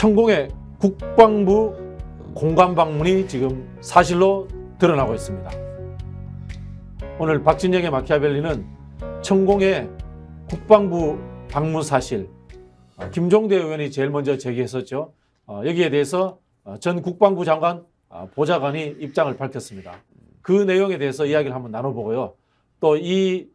천공의 국방부 공관 방문이 지금 사실로 드러나고 있습니다. 오늘 박진영의 마키아벨리는 천공의 국방부 방문 사실, 김종대 의원이 제일 먼저 제기했었죠. 여기에 대해서 전 국방부 장관 보좌관이 입장을 밝혔습니다. 그 내용에 대해서 이야기를 한번 나눠보고요. 또 이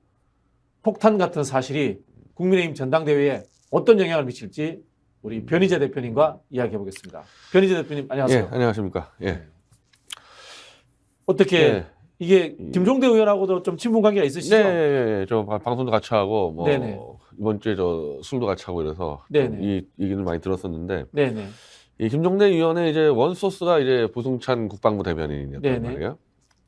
폭탄 같은 사실이 국민의힘 전당대회에 어떤 영향을 미칠지 우리 변희재 대표님과 이야기해 보겠습니다. 변희재 대표님 안녕하세요. 예, 안녕하십니까. 예. 어떻게 예. 이게 김종대 의원하고도 좀 친분 관계가 있으시죠? 네. 저 방송도 같이 하고 뭐 네네. 이번 주에 저 술도 같이 하고 이래서 네네. 이 얘기를 많이 들었었는데 네네. 이 김종대 의원의 이제 원소스가 이제 부승찬 국방부 대변인이었단 네네. 말이에요.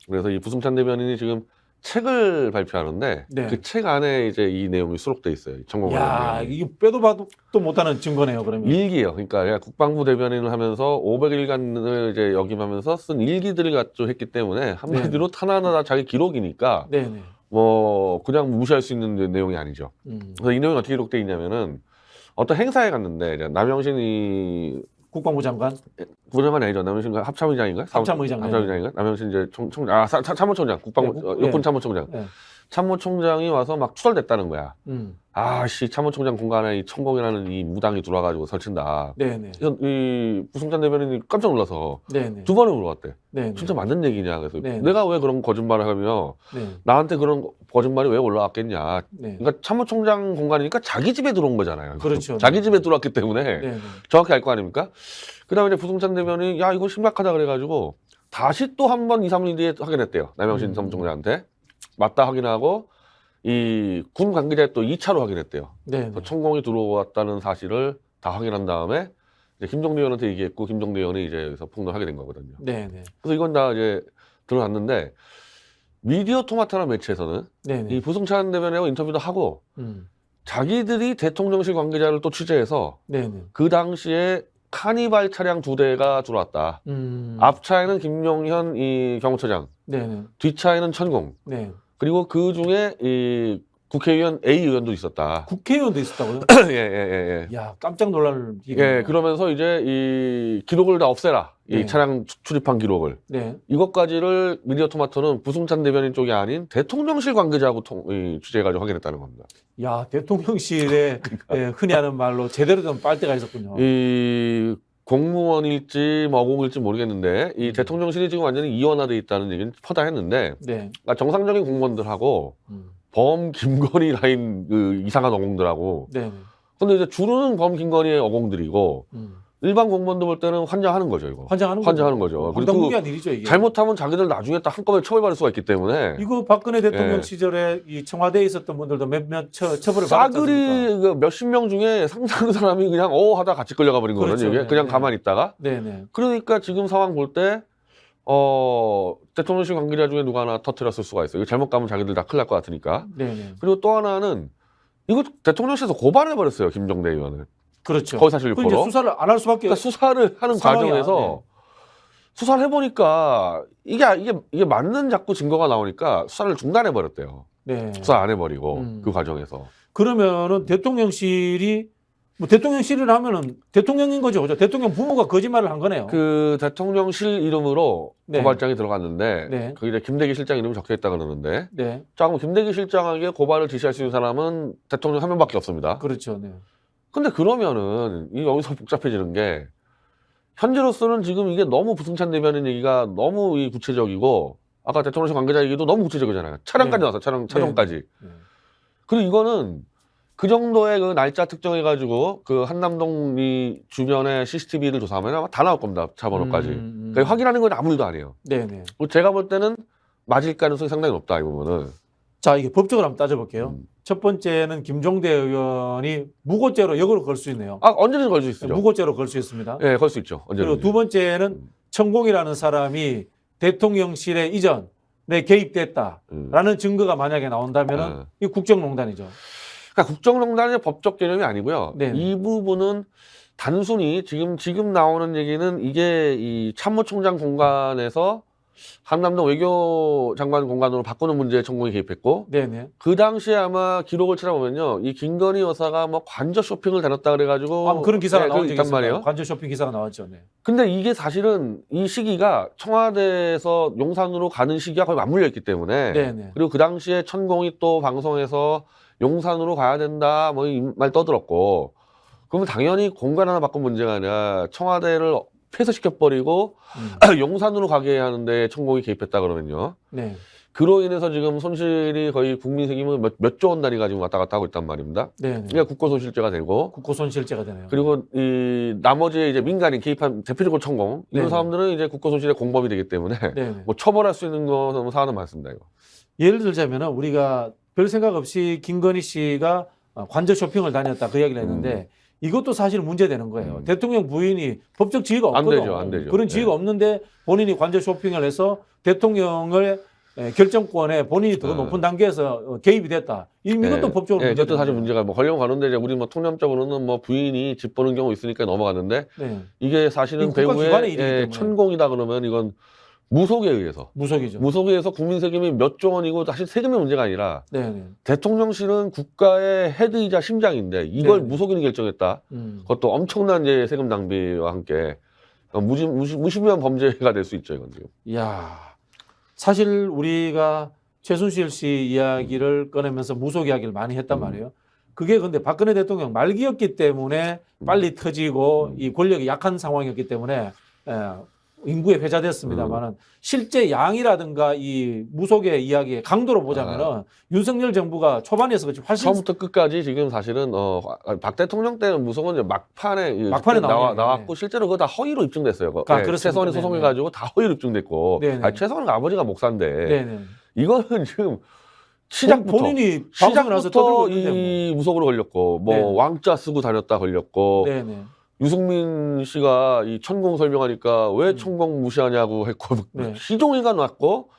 그래서 이 부승찬 대변인이 지금 책을 발표하는데 네. 그 책 안에 이제 이 내용이 수록돼 있어요. 야, 천공관 이게 빼도 봐도 또 못하는 증거네요. 그러면. 일기예요. 그러니까 국방부 대변인을 하면서 500일간을 이제 역임하면서 쓴 일기들을 가지고 했기 때문에 한마디로 하나하나 다 자기 기록이니까 네네. 뭐 그냥 무시할 수 있는 내용이 아니죠. 그래서 이 내용이 어떻게 기록돼 있냐면은 어떤 행사에 갔는데 이제 남영신이 국방부 장관, 부장관이 아니죠. 남영신 합참의장인가요? 합참의장. 합참의장인가? 남영신 이제 참모총장, 국방부 육군 참모총장. 네. 참모총장이 와서 막 추설됐다는 거야. 음. 아씨 참모총장 공간에 이 천공이라는 이 무당이 들어와가지고 설친다. 네네. 이 부승찬 대변인이 깜짝 놀라서 네네. 두 번을 물어봤대. 네네. 진짜 맞는 얘기냐? 그래서 네네. 내가 왜 그런 거짓말을 하며 네. 나한테 그런 거짓말이 왜 올라왔겠냐? 네. 그러니까 참모총장 공간이니까 자기 집에 들어온 거잖아요. 그렇죠. 자기 집에 들어왔기 때문에 네네. 정확히 알 거 아닙니까? 그다음에 이제 부승찬 대변인이 야 이거 심각하다 그래가지고 다시 또 한 번 2, 3일 뒤에 확인했대요. 남영신 참모총장한테 맞다 확인하고 이 군 관계자에 또 2차로 확인했대요. 네네. 천공이 들어왔다는 사실을 다 확인한 다음에 이제 김종대 의원한테 얘기했고 김종대 의원이 이제 여기서 폭로하게 된 거거든요. 네네. 그래서 이건 다 이제 드러났는데 미디어 토마토라는 매체에서는 네네. 이 부승찬 대변인하고 인터뷰도 하고 음. 자기들이 대통령실 관계자를 또 취재해서 네네. 그 당시에 카니발 차량 2대가 들어왔다. 앞차에는 김용현 이 경호처장, 네네. 뒷차에는 천공. 네. 그리고 그 중에 이 국회의원 A 의원도 있었다. 국회의원도 있었다고요? 예. 야, 깜짝 놀랄 일이네요. 예, 그러면서 이제 이 기록을 다 없애라. 이 네. 차량 출입한 기록을. 네. 이것까지를 미디어 토마토는 부승찬 대변인 쪽이 아닌 대통령실 관계자하고 취재해가지고 확인했다는 겁니다. 야, 대통령실에 예, 흔히 하는 말로 제대로 된 빨대가 있었군요. 이 공무원일지 뭐 어공일지 모르겠는데 이 대통령실이 지금 완전히 이원화돼 있다는 얘기는 퍼다했는데 네. 그러니까 정상적인 공무원들하고 범 김건희 라인 그 이상한 어공들하고 네. 근데 이제 주로는 범 김건희의 어공들이고 음. 일반 공무원들 볼 때는 환장하는 거죠 이거. 환장하는 거죠. 황당무계한 일이죠 이게. 잘못하면 자기들 나중에 딱 한꺼번에 처벌받을 수가 있기 때문에 이거 박근혜 대통령 예. 시절에 이 청와대에 있었던 분들도 몇몇 처벌을 받았지 싸그리 않습니까? 그 몇십 명 중에 상당 사람이 그냥 하다 같이 끌려가 버린 그렇죠. 거거든요. 이게 네, 그냥 네. 가만히 있다가 네네. 그러니까 지금 상황 볼 때 대통령실 관계자 중에 누가 하나 터뜨렸을 수가 있어요. 이거 잘못 가면 자기들 다 큰일 날 것 같으니까. 네네. 그리고 또 하나는 이거 대통령실에서 고발해 버렸어요. 김종대 의원을. 그렇죠. 거기사실 그 이제 유포로. 수사를 안 할 수밖에. 그러니까 수사를 하는 상황이야. 과정에서 수사를 해보니까 이게 맞는 자꾸 증거가 나오니까 수사를 중단해 버렸대요. 네. 수사 안 해버리고 그 과정에서. 그러면은 대통령실이 뭐 대통령실을 하면은 대통령인 거죠, 그죠? 대통령 부모가 거짓말을 한 거네요. 그 대통령실 이름으로 네. 고발장이 들어갔는데 네. 거기 이제 김대기 실장 이름이 적혀 있다 그러는데 네. 자 그럼 김대기 실장에게 고발을 지시할 수 있는 사람은 대통령 한 명밖에 없습니다. 그렇죠. 네. 근데 그러면은 이 여기서 복잡해지는 게 현재로서는 지금 이게 너무 부승찬 대변인 얘기가 너무 이 구체적이고 아까 대통령실 관계자 얘기도 너무 구체적이잖아요. 차량까지 네. 나왔어. 차종까지. 네. 그리고 이거는 그 정도의 그 날짜 특정해가지고 그 한남동 이 주변에 CCTV를 조사하면 아마 다 나올 겁니다. 차 번호까지. 그러니까 확인하는 건 아무 일도 아니에요. 네네. 제가 볼 때는 맞을 가능성이 상당히 높다 이 부분은. 자, 이게 법적으로 한번 따져볼게요. 첫 번째는 김종대 의원이 무고죄로 역으로 걸 수 있네요. 아 언제든지 걸 수 있죠. 무고죄로 걸 수 있습니다. 예, 걸 수 있죠. 그리고 언제든지. 두 번째는 천공이라는 사람이 대통령실에 이전에 개입됐다라는 증거가 만약에 나온다면은 이 국정농단이죠. 그러니까 국정농단의 법적 개념이 아니고요. 네네. 이 부분은 단순히 지금 나오는 얘기는 이게 이 참모총장 공간에서 한남동 외교장관 공간으로 바꾸는 문제에 천공이 개입했고 네네. 그 당시에 아마 기록을 찾아보면요. 이 김건희 여사가 뭐 관저 쇼핑을 다녔다 그래가지고 아, 그런 기사가 나온 적이 있단 있습니다. 말이에요. 관저 쇼핑 기사가 나왔죠. 네. 근데 이게 사실은 이 시기가 청와대에서 용산으로 가는 시기가 거의 맞물려 있기 때문에 네네. 그리고 그 당시에 천공이 또 방송에서 용산으로 가야 된다 뭐 이 말 떠들었고 그러면 당연히 공간 하나 바꾼 문제가 아니라 청와대를 폐쇄시켜버리고 용산으로 가게 하는데 천공이 개입했다 그러면요. 네. 그로 인해서 지금 손실이 거의 국민 세금은 몇 조 원 단위가 지금 왔다 갔다 하고 있단 말입니다. 네네. 그러니까 국고손실죄가 되고 국고손실죄가 되네요. 그리고 이 나머지 이제 민간인 개입한 대표적으로 천공 이런 네네. 사람들은 이제 국고손실의 공범이 되기 때문에 네네. 뭐 처벌할 수 있는 거 사안은 많습니다. 이거. 예를 들자면은 우리가 별 생각 없이 김건희 씨가 관저 쇼핑을 다녔다 그 이야기를 했는데 이것도 사실 문제되는 거예요. 대통령 부인이 법적 지위가 안 없거든. 되죠, 안 되죠. 그런 지위가 네. 없는데 본인이 관저 쇼핑을 해서 대통령을 결정권에 본인이 더 높은 단계에서 개입이 됐다. 이것도 법적으로 문제가 이것도 사실 문제가 뭐 걸려면 가는데 이제 우리 뭐 통념적으로는 뭐 부인이 집 보는 경우 있으니까 넘어가는데 네. 이게 사실은 이거 국가기관의 배우의 일이기 때문에. 천공이다 그러면 이건 무속에 의해서 무속이죠. 무속에 의해서 국민 세금이 몇 조 원이고 사실 세금의 문제가 아니라 네네. 대통령실은 국가의 헤드이자 심장인데 이걸 네네. 무속인이 결정했다. 그것도 엄청난 이제 세금 낭비와 함께 무시무시한 범죄가 될 수 있죠, 이건 지금. 이야, 사실 우리가 최순실 씨 이야기를 꺼내면서 무속 이야기를 많이 했단 말이에요. 그게 근데 박근혜 대통령 말기였기 때문에 빨리 터지고 이 권력이 약한 상황이었기 때문에 인구에 회자됐습니다만은 실제 양이라든가 이 무속의 이야기의 강도로 보자면은 윤석열 정부가 초반에서 그렇지 훨씬 처음부터 끝까지 지금 사실은 박 대통령 때는 무속은 이제 막판에 나왔고 실제로 그거 다 허위로 입증됐어요. 최선희 소송해가지고 다 허위로 입증됐고 최선희 아버지가 목사인데 네네. 이거는 지금 시작부터 이 무속으로 걸렸고 뭐 네네. 왕자 쓰고 다녔다 걸렸고 네네. 유승민 씨가 이 천공 설명하니까 왜 천공 무시하냐고 했고 시종일가 났고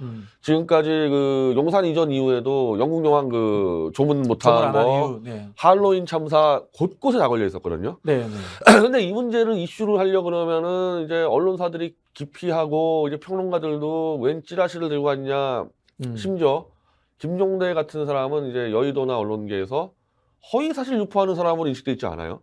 지금까지 그 용산 이전 이후에도 영국 영화 그 조문 못한 거 할로윈 참사 곳곳에 다 걸려 있었거든요. 근데 이 문제를 이슈를 하려 그러면은 이제 언론사들이 기피하고 이제 평론가들도 웬 찌라시를 들고 왔냐. 심지어 김종대 같은 사람은 이제 여의도나 언론계에서 허위 사실 유포하는 사람으로 인식돼 있지 않아요?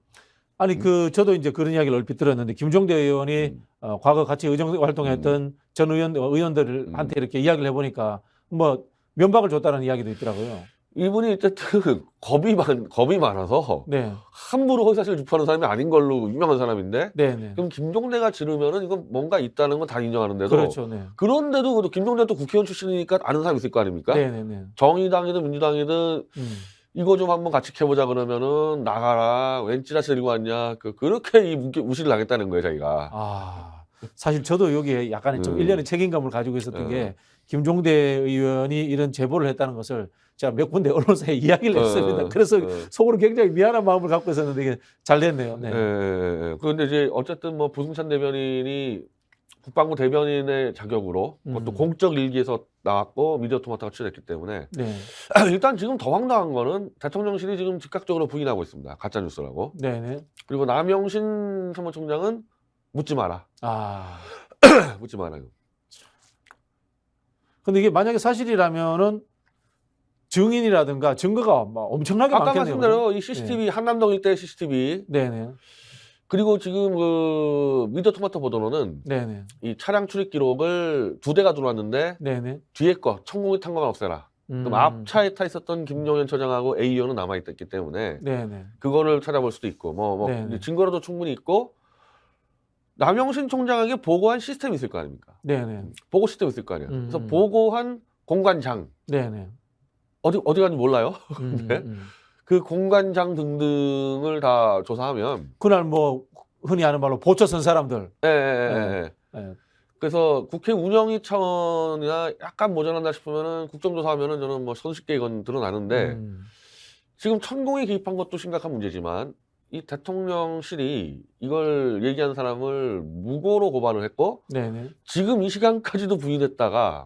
아니 저도 이제 그런 이야기를 얼핏 들었는데 김종대 의원이 과거 같이 의정 활동했던 전 의원들한테 이렇게 이야기를 해보니까 뭐 면박을 줬다는 이야기도 있더라고요. 이분이 어쨌든 겁이 많아서 함부로 허위 사실 유포하는 사람이 아닌 걸로 유명한 사람인데 그럼 김종대가 지르면은 이건 뭔가 있다는 건 다 인정하는데도 그렇죠. 그런데도 김종대도 국회의원 출신이니까 아는 사람이 있을 거 아닙니까? 정의당이든 민주당이든 이거 좀 한번 같이 해보자 그러면은 나가라 웬 찌라시 들고 왔냐 그렇게 이 무시를 당했다는 거예요 자기가. 사실 저도 여기에 약간의 좀 일련의 책임감을 가지고 있었던 게 김종대 의원이 이런 제보를 했다는 것을 제가 몇 군데 언론사에 이야기를 했습니다. 그래서 속으로 굉장히 미안한 마음을 갖고 있었는데 이게 잘 됐네요. 그런데 이제 어쨌든 뭐 부승찬 대변인이 국방부 대변인의 자격으로 또 공적 일기에서 나왔고 미디어 토마토가 취재됐기 때문에 일단 지금 더 황당한 거는 대통령실이 지금 즉각적으로 부인하고 있습니다. 가짜 뉴스라고. 그리고 남영신 사무총장은 묻지 마라. 묻지 마라요. 근데 이게 만약에 사실이라면은 증인이라든가 증거가 막 엄청나게 많겠네요. 아까 말씀대로 이 CCTV 한남동 일대 CCTV. 그리고 지금 그 미디어 토마토 보도로는 이 차량 출입 기록을 2대가 들어왔는데 뒤에 거 천공이 탄 것만 없애라. 그럼 앞차에 타 있었던 김용현 처장하고 A의원은 남아있기 때문에 그거를 찾아볼 수도 있고 증거로도 충분히 있고 남영신 총장에게 보고한 시스템이 있을 거 아닙니까? 보고 시스템이 있을 거 아니에요. 그래서 보고한 공관장 어디 간지 몰라요. 그 공관장 등등을 다 조사하면 그날 뭐 흔히 하는 말로 보초 선 사람들. 그래서 국회 운영위 차원이나 약간 모자란다 싶으면은 국정조사하면은 저는 뭐 손쉽게 이건 드러나는데 지금 천공이 개입한 것도 심각한 문제지만 이 대통령실이 이걸 얘기한 사람을 무고로 고발을 했고 지금 이 시간까지도 부인했다가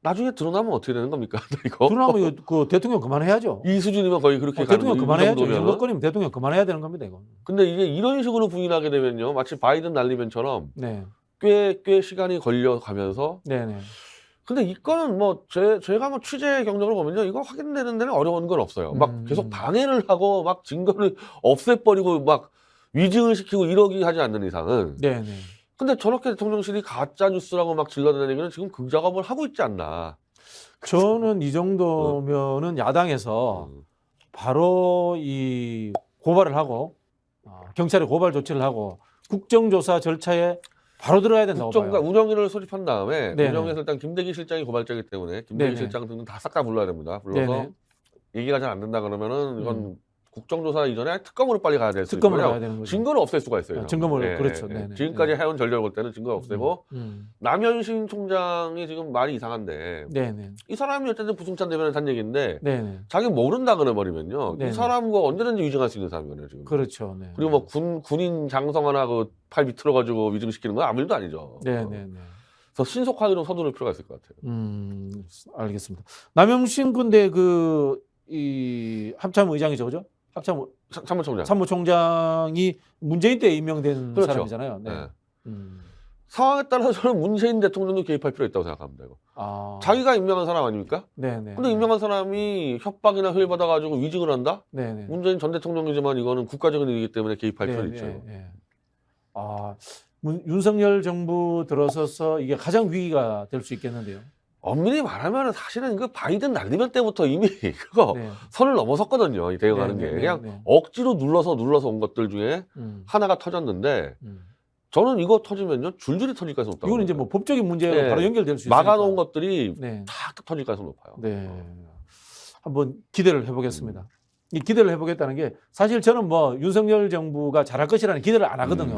나중에 드러나면 어떻게 되는 겁니까? 이거 드러나면 그 대통령 그만해야죠. 이 수준이면 거의 그렇게 대통령 그만해야죠. 이 정도권이면 대통령 그만해야 되는 겁니다. 이건. 근데 이게 이런 식으로 부인하게 되면요, 마치 바이든 날리면처럼 꽤 시간이 걸려가면서 네네. 근데 이거는 뭐 제가 뭐 취재 경력을 보면요 이거 확인되는 데는 어려운 건 없어요. 막 계속 방해를 하고 막 증거를 없애버리고 막 위증을 시키고 이러기 하지 않는 이상은. 네네. 근데 저렇게 대통령실이 가짜 뉴스라고 막 질러대는 지금 극작업을 하고 있지 않나. 저는 이 정도면은 야당에서 바로 이 고발을 하고 경찰에 고발 조치를 하고 국정조사 절차에 바로 들어야 된다고 국정과 봐요. 운영위를 소집한 다음에 네네. 운영위에서 일단 김대기 실장이 고발자이기 때문에 김대기 네네. 실장 등등 다 싹 다 불러야 됩니다. 불러서 네네. 얘기가 잘 안 된다 그러면은 이건 국정조사 이전에 특검으로 빨리 가야 될 수 특검으로 있고요. 가야 되는 거죠. 증거를 없앨 수가 있어요. 증거물 그렇죠. 네네. 지금까지 해온 전력 볼 때는 증거 없애고 음. 남현신 총장이 지금 말이 이상한데 네네. 이 사람이 어쨌든 부승찬 대변인한테 한 얘기인데 네네. 자기 모른다 그래버리면요. 네네. 이 사람과 언제든지 위증할 수 있는 사람이거든요. 지금. 그렇죠. 네. 그리고 뭐 군인 장성하나 그 팔 비틀어가지고 위증시키는 건 아무 일도 아니죠. 네네네. 그래서 신속하게 서두를 필요가 있을 것 같아요. 알겠습니다. 남영신 근데 이 합참 의장이죠, 그죠? 합참 참모총장. 참모총장이 문재인 때 임명된 그렇죠. 사람이잖아요. 네. 네. 상황에 따라서는 문재인 대통령도 개입할 필요 있다고 생각합니다. 이거. 아. 자기가 임명한 사람 아닙니까? 네네. 근데 임명한 사람이 협박이나 회유 받아가지고 위증을 한다? 네네. 문재인 전 대통령이지만 이거는 국가적인 일이기 때문에 개입할 필요는 있죠. 네. 윤석열 정부 들어서서 이게 가장 위기가 될 수 있겠는데요. 엄밀히 말하면 사실은 그 바이든 날리면 때부터 이미 그거 네. 선을 넘어섰거든요. 이 대응하는 게. 그냥 억지로 눌러서 온 것들 중에 하나가 터졌는데 저는 이거 터지면요 줄줄이 터질 가능성이 높다고. 이거는 이제 뭐 법적인 문제로 네. 바로 연결될 수 있으니까. 막아놓은 것들이 네. 다 터질 가능성이 높아요. 네. 한번 기대를 해보겠습니다. 이 기대를 해보겠다는 게 사실 저는 뭐 윤석열 정부가 잘할 것이라는 기대를 안 하거든요.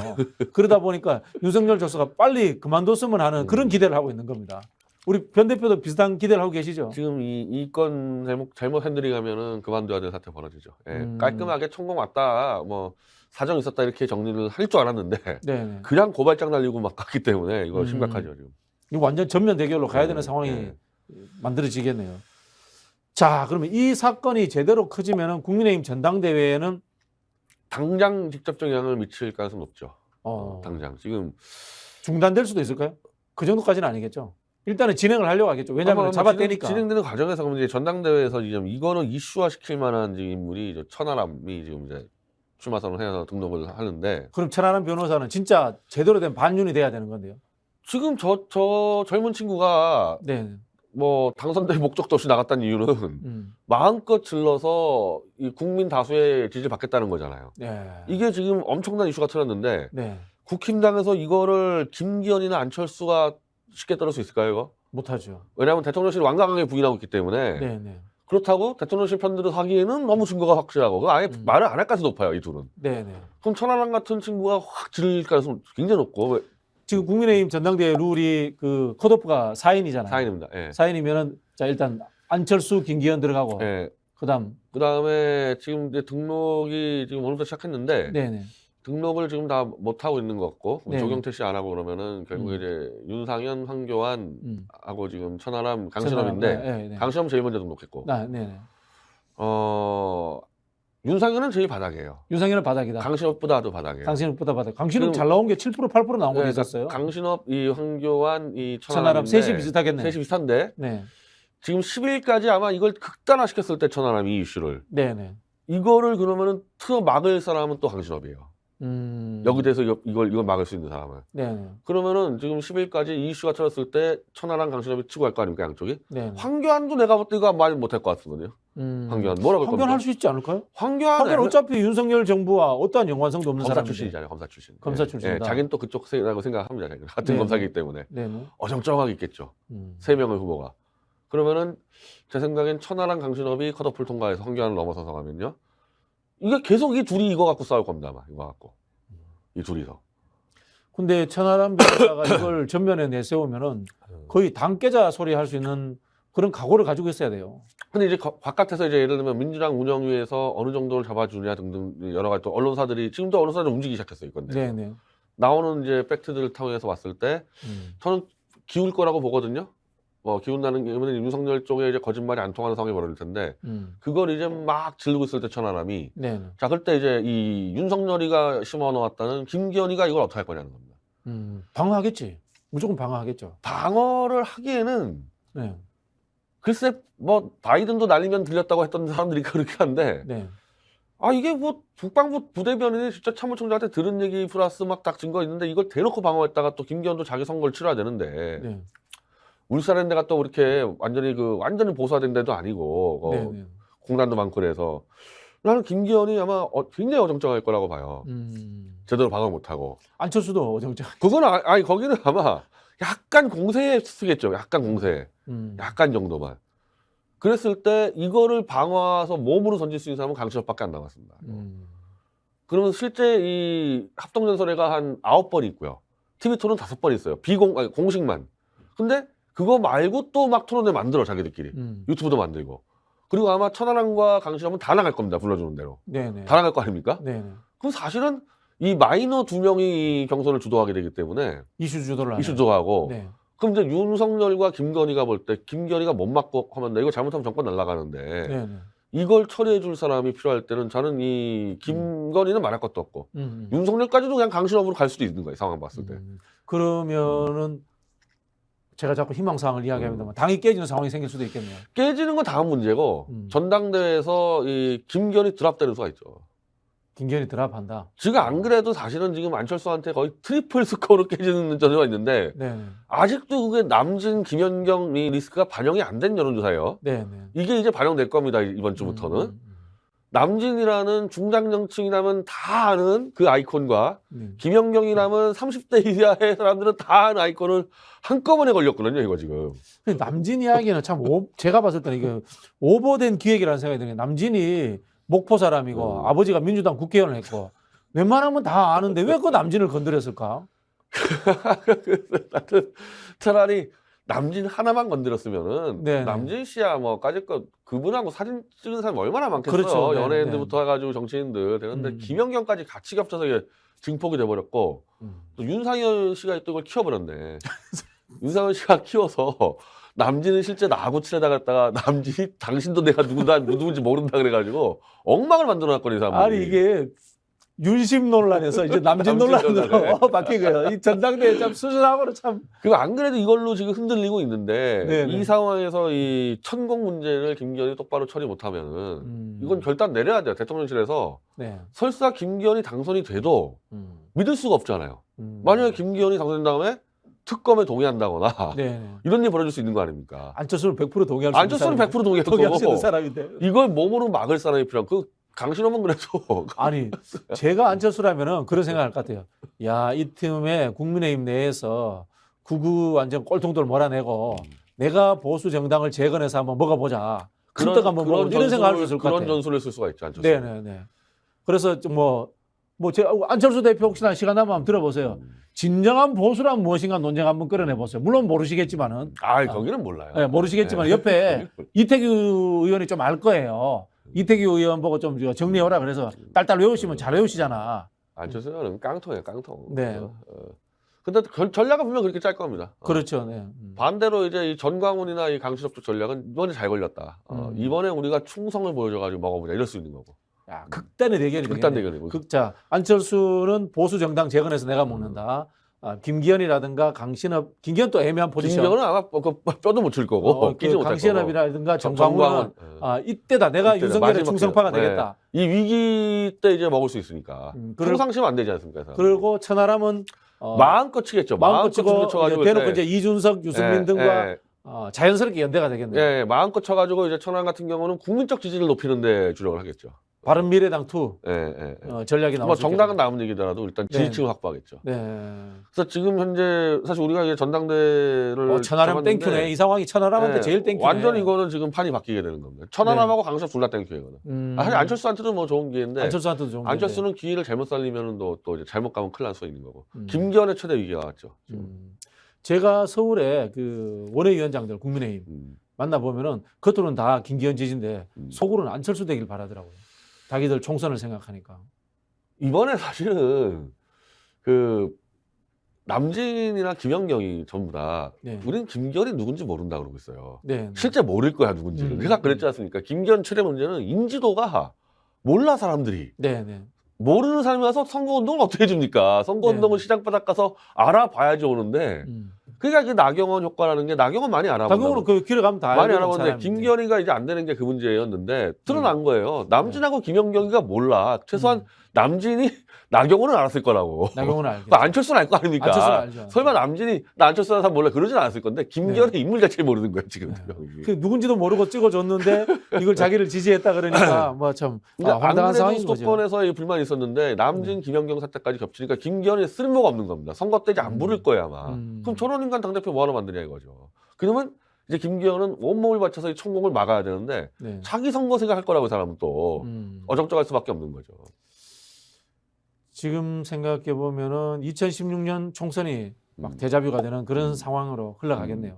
그러다 보니까 윤석열 교수가 빨리 그만뒀으면 하는 그런 기대를 하고 있는 겁니다. 우리 변 대표도 비슷한 기대를 하고 계시죠? 지금 이 건 잘못 핸들링하면은 그만둬야 되는 사태 벌어지죠. 깔끔하게 천공 왔다, 뭐 사정 있었다 이렇게 정리를 할 줄 알았는데 네네. 그냥 고발장 날리고 막 갔기 때문에 이거 심각하죠 지금. 이거 완전 전면 대결로 가야 되는 상황이 만들어지겠네요. 자, 그러면 이 사건이 제대로 커지면은 국민의힘 전당대회에는 당장 직접적 영향을 미칠 가능성이 높죠. 당장 지금 중단될 수도 있을까요? 그 정도까지는 아니겠죠. 일단은 진행을 하려고 하겠죠. 왜냐하면 잡아떼니까. 진행되는 과정에서 그럼 이제 전당대회에서 지금 이거는 이슈화 시킬 만한 인물이 천하람이 지금 이제 출마 선언해서 등록을 하는데. 그럼 천하람 변호사는 진짜 제대로 된 반윤이 돼야 되는 건데요. 지금 저 젊은 친구가 뭐 당선될 목적도 없이 나갔다는 이유는 마음껏 질러서 이 국민 다수의 지지를 받겠다는 거잖아요. 이게 지금 엄청난 이슈가 터졌는데 국힘당에서 이거를 김기현이나 안철수가 쉽게 떨을 수 있을까요, 이거? 못하죠. 왜냐하면 대통령실이 완강하게 부인하고 있기 때문에. 그렇다고 대통령실 편들을 하기에는 너무 증거가 확실하고 아예 말을 안 할 가능성이 높아요, 이 둘은. 그럼 천하람 같은 친구가 확 질릴 가능성이 굉장히 높고. 지금 국민의힘 전당대회 룰이 그 컷오프가 4인이잖아요. 4인입니다. 4인이면은 자 일단 안철수, 김기현 들어가고 그다음에 지금 이제 등록이 지금 오늘부터 시작했는데 등록을 지금 다 못 하고 있는 것 같고 조경태 씨 안 하고 그러면은 결국에 이제 윤상현, 황교안 하고 지금 천하람, 강신업인데 강신업 제일 먼저 등록했고. 윤상현은 제일 바닥이에요. 윤상현은 바닥이다. 강신업보다도 바닥이에요. 강신업보다 바닥. 강신업 잘 나온 게 7%, 8% 나온 거 있었어요. 강신업, 이 황교안, 이 천하람 셋이 비슷하겠네. 셋이 비슷한데 지금 10일까지 아마 이걸 극단화시켰을 때 천하람 이 이슈를 이거를 그러면은 틀어 막을 사람은 또 강신업이에요. 여기 대해서 이걸 막을 수 있는 사람은. 그러면은 지금 10일까지 이 이슈가 터졌을 때 천하람, 강신업이 치고 갈 거 아닙니까 양쪽이? 황교안도 내가 볼 때 이거 말 못할 것 같거든요. 황교안 뭐라고 할 겁니까? 황교안 할 수 있지 않을까요? 황교안 어차피 윤석열 정부와 어떠한 연관성도 없는 검사 사람인데. 출신이잖아요. 검사 출신. 검사 출신이다. 자기는 또 그쪽이라고 생각합니다. 같은 검사이기 때문에. 어정쩡하게 있겠죠. 3명의 후보가. 그러면은 제 생각엔 천하람, 강신업이 컷오프를 통과해서 황교안을 넘어서서 가면요. 이게 계속 이 둘이 이거 갖고 싸울 겁니다. 아마 이거 갖고. 이 둘이서. 근데 천하람 변호사가 이걸 전면에 내세우면은 거의 당깨자 소리 할 수 있는 그런 각오를 가지고 있어야 돼요. 근데 이제 바깥에서 이제 예를 들면 민주당 운영위에서 어느 정도를 잡아주냐 등등 여러 가지 또 언론사들이 지금도 언론사들이 움직이기 시작했어요. 이건데. 나오는 이제 팩트들을 통해서 봤을 때 저는 기울 거라고 보거든요. 기운다는 게 윤석열 쪽에 이제 거짓말이 안 통하는 상황이 벌어질 텐데 그걸 이제 막 질르고 있을 때 천하람이 자 그때 이제 이 윤석열이가 심어놓았다는 김기현이가 이걸 어떻게 할 거냐는 겁니다. 방어하겠지. 무조건 방어하겠죠. 방어를 하기에는 네. 글쎄 뭐 바이든도 날리면 들렸다고 했던 사람들이 그렇게 한데 네. 아 이게 뭐 국방부 부대변인이 진짜 참모총장한테 들은 얘기 플러스 막 딱 증거 있는데 이걸 대놓고 방어했다가 또 김기현도 자기 선거를 치러야 되는데 네. 울산에 데가 또 이렇게 완전히 보수화된 데도 아니고 네. 네. 공단도 많고 그래서 나는 김기현이 아마 굉장히 어정쩡할 거라고 봐요. 제대로 방어 못하고 안철수도 어정쩡. 그건 아니 거기는 아마 약간 공세에 쓰겠죠. 약간 공세. 약간 정도만. 그랬을 때 이거를 방어해서 몸으로 던질 수 있는 사람은 강신업밖에 안 남았습니다. 그러면 실제 이 합동연설회가 한 9번 있고요. TV 토론 5번 있어요. 공식만. 근데 그거 말고 또 막 토론회 만들어 자기들끼리. 유튜브도 만들고. 그리고 아마 천하람과 강신업은 다 나갈 겁니다. 불러주는 대로. 네네. 다 나갈 거 아닙니까? 네네. 그럼 사실은 이 마이너 2명이 이 경선을 주도하게 되기 때문에 이슈 주도를 이슈 주도하고 네. 그럼 이제 윤석열과 김건희가 볼 때 김건희가 못 맞고 하면 나 이거 잘못하면 정권 날아가는데 네네. 이걸 처리해 줄 사람이 필요할 때는 저는 이 김건희는 말할 것도 없고 윤석열까지도 그냥 강신업으로 갈 수도 있는 거예요. 상황 봤을 때. 그러면은 제가 자꾸 희망사항을 이야기합니다만 당이 깨지는 상황이 생길 수도 있겠네요. 깨지는 건 다음 문제고 전당대회에서 이 김건희 드랍되는 수가 있죠. 김기현이 드랍한다. 지금 안 그래도 사실은 지금 안철수한테 거의 트리플 스코어로 깨지는 전화가 있는데 네네. 아직도 그게 남진, 김연경 이 리스크가 반영이 안 된 여론조사예요. 네네. 이게 이제 반영될 겁니다. 이번 주부터는. 남진이라는 중장년층이라면 다 아는 그 아이콘과 김연경이라면 30대 이하의 사람들은 다 아는 아이콘을 한꺼번에 걸렸거든요. 이거 지금. 남진 이야기는 참 제가 봤을 때는 이게 오버된 기획이라는 생각이 드는 게 남진이 목포 사람이고 아버지가 민주당 국회의원을 했고 웬만하면 다 아는데 왜 그 남진을 건드렸을까? 나는 차라리 남진 하나만 건드렸으면은 네네. 남진 씨야 뭐 까짓것 그분하고 사진 찍은 사람이 얼마나 많겠어요. 그렇죠. 네네. 연예인들부터 해가지고 정치인들 되는데 김연경까지 같이 겹쳐서 이게 증폭이 돼버렸고 또 윤상현 씨가 또 이걸 키워버렸네. 윤상현 씨가 키워서 남진은 실제 나하고 친하다 갔다가 남진이 당신도 내가 누군지 모른다 그래가지고 엉망을 만들어놨거든요. 이 사람들이. 아니 이게 윤심 논란에서 이제 남진 논란으로 바뀐 거예요. 이 전당대회 참 수준하고는 참. 그리고 안 그래도 이걸로 지금 흔들리고 있는데 네네. 이 상황에서 이 천공 문제를 김기현이 똑바로 처리 못하면은 이건 결단 내려야 돼요. 대통령실에서 네. 설사 김기현이 당선이 돼도 믿을 수가 없잖아요. 만약에 김기현이 당선된 다음에 특검에 동의한다거나 네. 이런 일이 벌어질 수 있는 거 아닙니까? 안철수는 100% 동의할 수 있는 안철수는 100% 동의할 동의할 수 있는 거고 사람인데. 이걸 몸으로 막을 사람이 필요한 그 강신업은 그래도 아니 제가 안철수라면은 그런 생각할 것 같아요. 야, 이 틈에 국민의힘 내에서 구구 완전 꼴통들 몰아내고 내가 보수 정당을 재건해서 한번 먹어보자. 큰떡 한번 먹어보자. 이런 생각할 수 있을 것 같아요. 그런 전술을 쓸 수가 있죠. 안철수. 네네네. 그래서 제가 안철수 대표 혹시나 시간 나면 한번 들어보세요. 진정한 보수란 무엇인가 논쟁 한번 끌어내보세요. 물론 모르시겠지만은. 거기는 몰라요. 네, 모르시겠지만 옆에 이태규 의원이 좀 알 거예요. 이태규 의원 보고 좀 정리해오라 그래서 딸딸 외우시면 잘 외우시잖아. 안철수 의원은 깡통이에요, 깡통. 네. 근데 전략은 분명 그렇게 짤 겁니다. 그렇죠. 네. 반대로 이제 이 전광훈이나 이 강신업 쪽 전략은 이번에 잘 걸렸다. 이번에 우리가 충성을 보여줘가지고 먹어보자 이럴 수 있는 거고. 야, 극단의 대결이 극단 되겠네. 대결이고. 극자. 안철수는 보수 정당 재건해서 내가 먹는다. 김기현이라든가 강신업, 김기현 또 애매한 포지션. 김기현은 아마 뼈도 못 칠 거고. 그 강신업이라든가 정광훈은 이때다. 내가 이때다. 윤석열의 마지막 충성파가 때. 되겠다. 이 위기 때 이제 먹을 수 있으니까. 평상시면 안 되지 않습니까? 그리고 천하람은 마음껏 치겠죠. 마음껏 치고 쳐가지고 대놓고 이제 이준석, 유승민 등과 자연스럽게 연대가 되겠네요. 예, 마음껏 쳐가지고 이제 천안 같은 경우는 국민적 지지를 높이는데 주력을 하겠죠. 바른미래당 투 전략이 나오죠. 뭐 정당은 남은 얘기더라도 일단 지지층을 확보하겠죠. 네. 그래서 지금 현재 사실 우리가 이제 전당대회를 천하람 땡큐네. 이 상황이 천하람한테 제일 땡큐네. 완전 이거는 지금 판이 바뀌게 되는 겁니다. 천하람하고 강신업 둘 다 땡큐거든. 사실 안철수한테도 뭐 좋은 기회인데 안철수한테도 좋은 안철수는 기회를 잘못 살리면 또 이제 잘못 가면 큰일 날 수 있는 거고. 김기현의 최대 위기가 왔죠. 제가 서울에 그 원외위원장들 국민의힘 만나보면은 겉으로는 다 김기현 지지인데 속으로는 안철수 되길 바라더라고요. 자기들 총선을 생각하니까. 이번에 사실은 그 남진이나 김연경이 전부 다 우리는 김기현이 누군지 모른다 그러고 있어요. 네. 실제 모를 거야 누군지는. 내가 그랬지 않습니까? 김기현 최대 문제는 인지도가 몰라 사람들이. 네. 모르는 사람이 와서 선거운동을 어떻게 해줍니까? 선거운동을 네. 시장바닥 가서 알아봐야지 오는데 그러니까 그 나경원 효과라는 게 나경원 많이 알아본다. 나경원은 그 길에 가면 다 많이 알고 알아보는데 사람인데. 김기현이가 이제 안 되는 게 그 문제였는데 드러난 거예요. 남진하고 김연경이가 몰라. 최소한 남진이 나경원은 알았을 거라고. 나경원은 알겠죠. 그 안철수는 알 거 아닙니까? 안철수는 알죠. 설마 남진이 나 안철수라는 사람 몰라 그러진 않았을 건데 김기현의 인물 자체를 모르는 거예요 지금. 그 누군지도 모르고 찍어줬는데 이걸 자기를 지지했다 그러니까 뭐 참 황당한 상황인 거죠. 수도권에서의 불만이 있었는데 남진, 김연경 사태까지 겹치니까 김기현이 쓸모가 없는 겁니다. 선거 때 이제 안 부를 거예요 아마. 그럼 저런 인간 당대표 뭐하러 만드냐 이거죠. 그러면 이제 김기현은 온몸을 바쳐서 이 천공을 막아야 되는데 네. 자기 선거 생각할 거라고 이 사람은 또 어정쩡할 수밖에 없는 거죠. 지금 생각해 보면은 2016년 총선이 막 데자뷰가 되는 그런 상황으로 흘러가겠네요.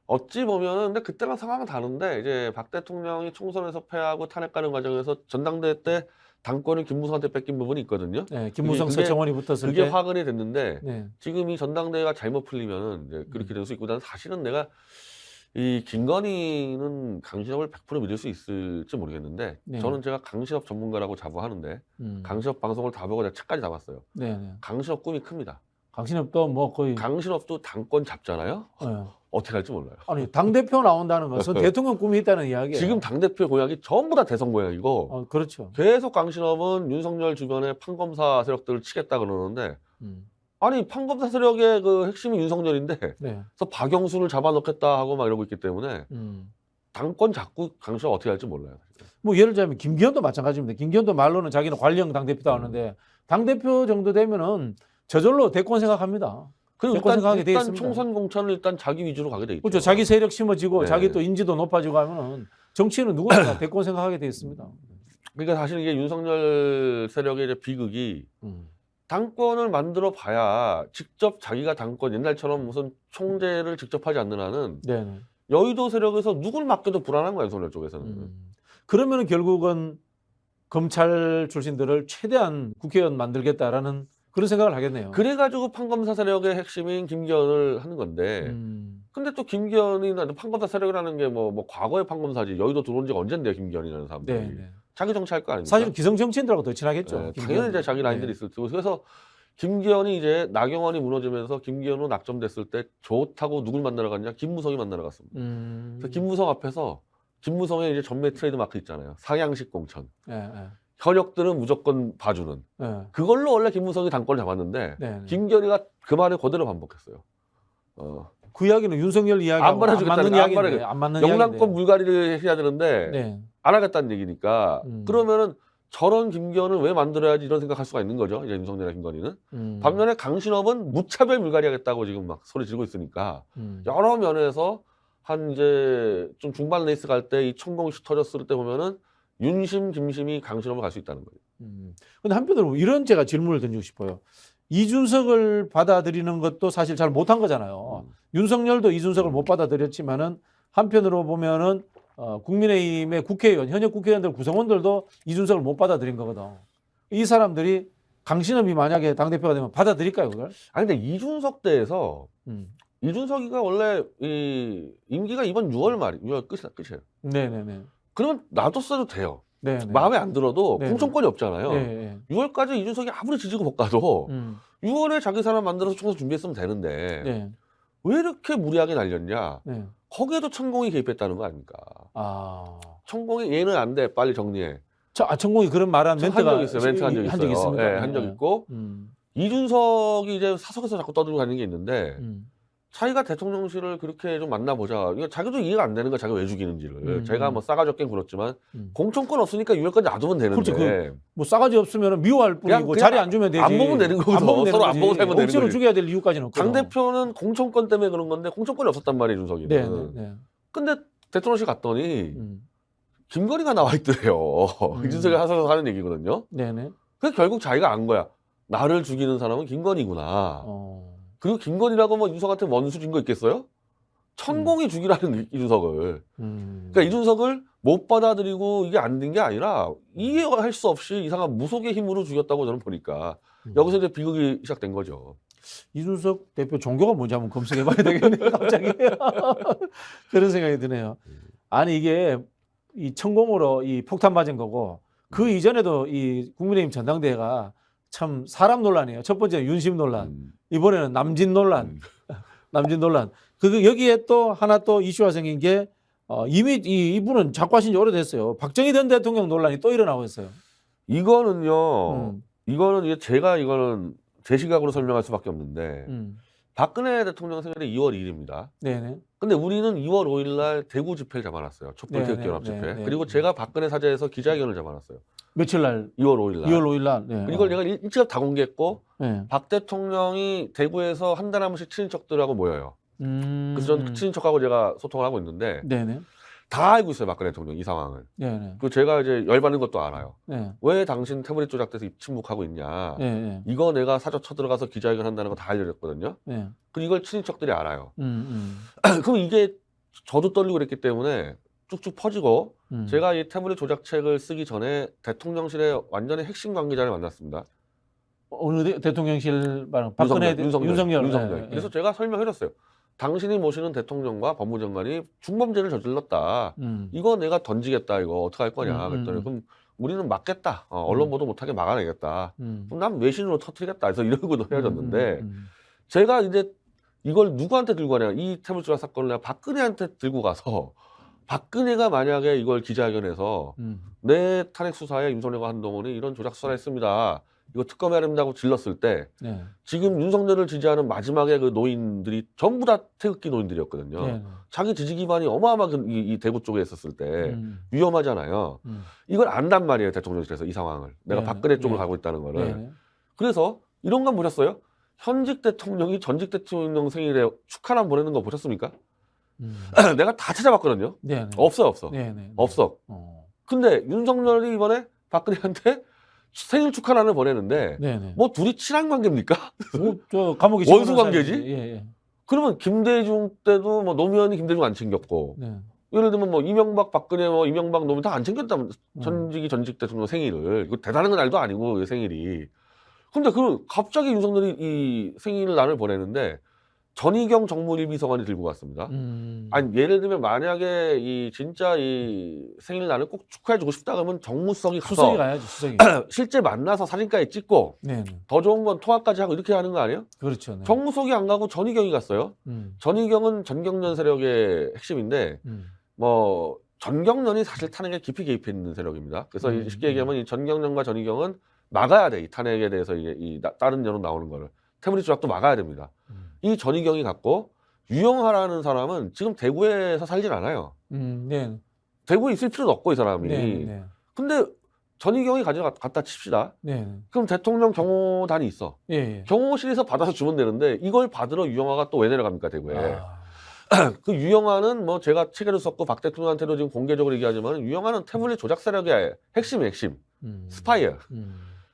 어찌 보면은 근데 그때랑 상황은 다른데 이제 박 대통령이 총선에서 패하고 탄핵가는 과정에서 전당대회 때 당권을 김무성한테 뺏긴 부분이 있거든요. 네, 김무성, 그게- 서청원이 붙었을 그게 때. 화근이 됐는데 네. 지금 이 전당대회가 잘못 풀리면은 이제 그렇게 될 수 있고 난 사실은 내가 이 김건희는 강신업을 100% 믿을 수 있을지 모르겠는데 네. 저는 제가 강신업 전문가라고 자부하는데 강신업 방송을 다 보고 제가 책까지 다 봤어요. 네, 네. 강신업 꿈이 큽니다. 강신업도 뭐 거의 강신업도 당권 잡잖아요. 네. 어떻게 할지 몰라요. 아니 당 대표 나온다는 것은 대통령 꿈이 있다는 이야기예요. 지금 당대표 공약이 전부 다 대선 공약이고 그렇죠. 계속 강신업은 윤석열 주변에 판검사 세력들을 치겠다 그러는데 아니 판검사 세력의 그 핵심이 윤석열인데 네. 그래서 박영순을 잡아놓겠다 하고 막 이러고 있기 때문에 당권 잡고 강신업 어떻게 할지 몰라요. 뭐 예를 들자면 김기현도 마찬가지입니다. 김기현도 말로는 자기는 관리형 당 대표다 하는데 당 대표 정도 되면은 저절로 대권 생각합니다. 그리고 대권 생각하게 돼 일단 있습니다. 총선 공천을 일단 자기 위주로 가게 돼 있죠. 그렇죠. 자기 세력 심어지고 네. 자기 또 인지도 높아지고 하면은 정치인은 누구나 대권 생각하게 돼 있습니다. 그러니까 사실 이게 윤석열 세력의 이제 비극이 당권을 만들어 봐야 직접 자기가 당권 옛날처럼 무슨 총재를 직접 하지 않는 한은 네. 여의도 세력에서 누굴 맡겨도 불안한 거예요, 윤석열 쪽에서는. 그러면은 결국은 검찰 출신들을 최대한 국회의원 만들겠다라는 그런 생각을 하겠네요. 그래가지고 판검사 세력의 핵심인 김기현을 하는 건데 근데 또 김기현이 판검사 세력이라는 게 뭐 과거의 판검사지 여의도 들어온 지가 언젠데요, 김기현이라는 사람들이. 네. 자기 정치할 거 아닙니까? 사실 기성 정치인들하고 더 친하겠죠. 네, 김기현은. 당연히 이제 자기 라인들이 있을 테고 그래서 김기현이 이제 나경원이 무너지면서 김기현으로 낙점됐을 때 좋다고 누굴 만나러 갔냐? 김무성이 만나러 갔습니다. 그래서 김무성 앞에서 김무성의 이제 전매 트레이드 마크 있잖아요. 상향식 공천. 네. 현역들은 무조건 봐주는. 네. 그걸로 원래 김무성이 당권을 잡았는데 네. 김기현이가 그 말을 그대로 반복했어요. 그 이야기는 윤석열 이야기하고 안 받아주겠다는 맞는 거, 안 이야기인데 안 맞는 영남권 이야기인데. 물갈이를 해야 되는데 네. 안 하겠다는 얘기니까 그러면은 저런 김기현을 왜 만들어야지 이런 생각할 수가 있는 거죠. 이제 윤석열과 김건희는. 반면에 강신업은 무차별 물갈이하겠다고 지금 막 소리 지르고 있으니까 여러 면에서 한 이제 좀 중반 레이스 갈 때 이 천공식 터졌을 때 보면은 윤심, 김심이 강신업을 갈 수 있다는 거예요. 근데 한편으로 이런 제가 질문을 던지고 싶어요. 이준석을 받아들이는 것도 사실 잘 못한 거잖아요. 윤석열도 이준석을 못 받아들였지만은 한편으로 보면은 국민의힘의 국회의원, 현역 국회의원들 구성원들도 이준석을 못 받아들인 거거든. 이 사람들이 강신업이 만약에 당대표가 되면 받아들일까요, 그걸? 아니 근데 이준석 때에서 이준석이가 원래 이 임기가 이번 6월 6월 끝이에요. 네네네. 그러면 놔뒀어도 돼요. 네. 마음에 안 들어도 네. 공천권이 없잖아요. 네. 6월까지 이준석이 아무리 지지고 볶아도 6월에 자기 사람 만들어서 총선 준비했으면 되는데 네. 왜 이렇게 무리하게 날렸냐? 네. 거기에도 천공이 개입했다는 거 아닙니까? 아. 천공이 얘는 안 돼, 빨리 정리해. 천공이 그런 말한 멘트가 한 적 있어요. 멘트 한 적 있습니까? 네, 한 적 있고 이준석이 이제 사석에서 자꾸 떠들고 다니는 게 있는데 자기가 대통령실을 그렇게 좀 만나보자. 그러니까 자기도 이해가 안 되는 거야. 자기가 왜 죽이는지를. 제가 뭐 싸가지 없긴 그렇지만 공천권 없으니까 6월까지 놔두면 되는데. 그렇죠. 뭐 싸가지 없으면 미워할 뿐이고 그냥 자리 안 주면 되지. 안 보면 되는 거거든. 서로 안 보고 살면 되는 억지로 거지. 죽여야 될 이유까지는 없거든. 당대표는 공천권 때문에 그런 건데 공천권이 없었단 말이에요, 윤석이는. 네. 근데 대통령실 갔더니 김건희가 나와 있더래요. 이준석이 하셔서 하는 얘기거든요. 네네. 그래서 결국 자기가 안 거야. 나를 죽이는 사람은 김건희구나. 그리고 김건희라고 뭐 이준석한테 원수 준 거 있겠어요? 천공이 죽이라는 이준석을. 그러니까 이준석을 못 받아들이고 이게 안 된 게 아니라 이해할 수 없이 이상한 무속의 힘으로 죽였다고 저는 보니까 여기서 이제 비극이 시작된 거죠. 이준석 대표 종교가 뭔지 한번 검색해봐야 되겠네요. 갑자기 그런 생각이 드네요. 아니 이게 이 천공으로 이 폭탄 맞은 거고 그 이전에도 이 국민의힘 전당대회가 참 사람 논란이에요. 첫 번째는 윤심 논란, 이번에는 남진 논란, 남진 논란. 그 여기에 또 하나 또 이슈가 생긴 게 이미 이분은 작고하신 지 오래됐어요. 박정희 전 대통령 논란이 또 일어나고 있어요. 이거는요. 이거는 이제 제가 이거는 제 시각으로 설명할 수밖에 없는데 박근혜 대통령 생일이 2월 2일입니다. 네네. 근데 우리는 2월 5일 날 대구 집회를 잡아놨어요. 촛불태극기연합 집회. 그리고 제가 박근혜 사저에서 기자회견을 잡아놨어요. 며칠 날? 2월 5일 날. 2월 5일 날. 네. 이걸 내가 일찍 다 공개했고 네. 박 대통령이 대구에서 한 달에 한 번씩 친인척들하고 모여요. 그래서 저는 그 친인척하고 제가 소통을 하고 있는데 네네. 다 알고 있어요. 박근혜 대통령 이 상황을. 네네. 그 제가 이제 열받는 것도 알아요. 네. 왜 당신 태블릿 조작돼서 침묵하고 있냐. 네. 이거 내가 사저 쳐들어가서 기자회견 한다는 거 다 알려줬거든요. 네. 그리고 이걸 친인척들이 알아요. 그럼 이게 저도 떨리고 그랬기 때문에 쭉쭉 퍼지고 제가 이 태블릿 조작책을 쓰기 전에 대통령실의 완전히 핵심 관계자를 만났습니다. 어느 대통령실 말은 박근혜 윤석열. 네. 그래서 제가 설명해줬어요. 당신이 모시는 대통령과 법무장관이 중범죄를 저질렀다. 이거 내가 던지겠다. 이거 어떻게 할 거냐. 그랬더니 그럼 우리는 막겠다. 언론 보도 못하게 막아내겠다. 그럼 난 외신으로 터뜨리겠다. 그래서 이러고도 헤어졌는데 제가 이제 이걸 누구한테 들고 가냐. 이 태블릿 조작 사건을 내가 박근혜한테 들고 가서 박근혜가 만약에 이걸 기자회견에서 내 탄핵 수사에 윤석열과 한동훈이 이런 조작 수사를 했습니다. 이거 특검해야 된다고 질렀을 때 네. 지금 윤석열을 지지하는 마지막에 그 노인들이 전부 다 태극기 노인들이었거든요. 네. 자기 지지 기반이 어마어마하게 이 대구 쪽에 있었을 때 위험하잖아요. 이걸 안단 말이에요. 대통령실에서 이 상황을. 내가 네. 박근혜 쪽으로 네. 가고 있다는 거를. 네. 그래서 이런 건 보셨어요? 현직 대통령이 전직 대통령 생일에 축하남 보내는 거 보셨습니까? 내가 다 찾아봤거든요. 네. 없어요. 네. 네. 없어. 근데 윤석열이 이번에 박근혜한테 생일 축하란을 보내는데 네. 뭐 둘이 친한 관계입니까? 저 감옥에 원수 집어넣은 관계지? 사람이지. 예. 그러면 김대중 때도 뭐 노무현이 김대중 안 챙겼고 네. 예를 들면 뭐 이명박 박근혜 뭐 이명박 노무현 다 안 챙겼다면 전직 대통령 생일을 이거 대단한 건 날도 아니고 생일이. 근데 그 갑자기 윤석열이 이 생일날을 보내는데 전희경 정무일비서관이 들고 갔습니다. 아니 예를 들면 만약에 이 진짜 이 생일날을 꼭 축하해주고 싶다 그러면 정무석이 가서 수석이 가야죠. 수석이. 실제 만나서 사진까지 찍고 네. 더 좋은 건 통화까지 하고 이렇게 하는 거 아니에요? 그렇죠. 네. 정무석이 안 가고 전희경이 갔어요. 전희경은 전경련 세력의 핵심인데 뭐 전경련이 사실 탄핵에 깊이 개입해 있는 세력입니다. 그래서 쉽게 얘기하면 이 전경련과 전희경은 막아야 돼. 이 탄핵에 대해서 이게 다른 여론 나오는 거를. 태블릿 조작도 막아야 됩니다. 이 전희경이 갖고 유영하라는 사람은 지금 대구에서 살진 않아요. 네. 대구에 있을 필요는 없고 이 사람이. 네. 근데 전희경이 갖다 칩시다. 네. 그럼 대통령 경호단이 있어. 예. 경호실에서 받아서 주면 되는데 이걸 받으러 유영하가 또 왜 내려갑니까 대구에. 아. 그 유영하는 뭐 제가 책에도 썼고 박 대통령한테도 지금 공개적으로 얘기하지만 유영하는 태블릿 조작 세력의 핵심. 스파이어.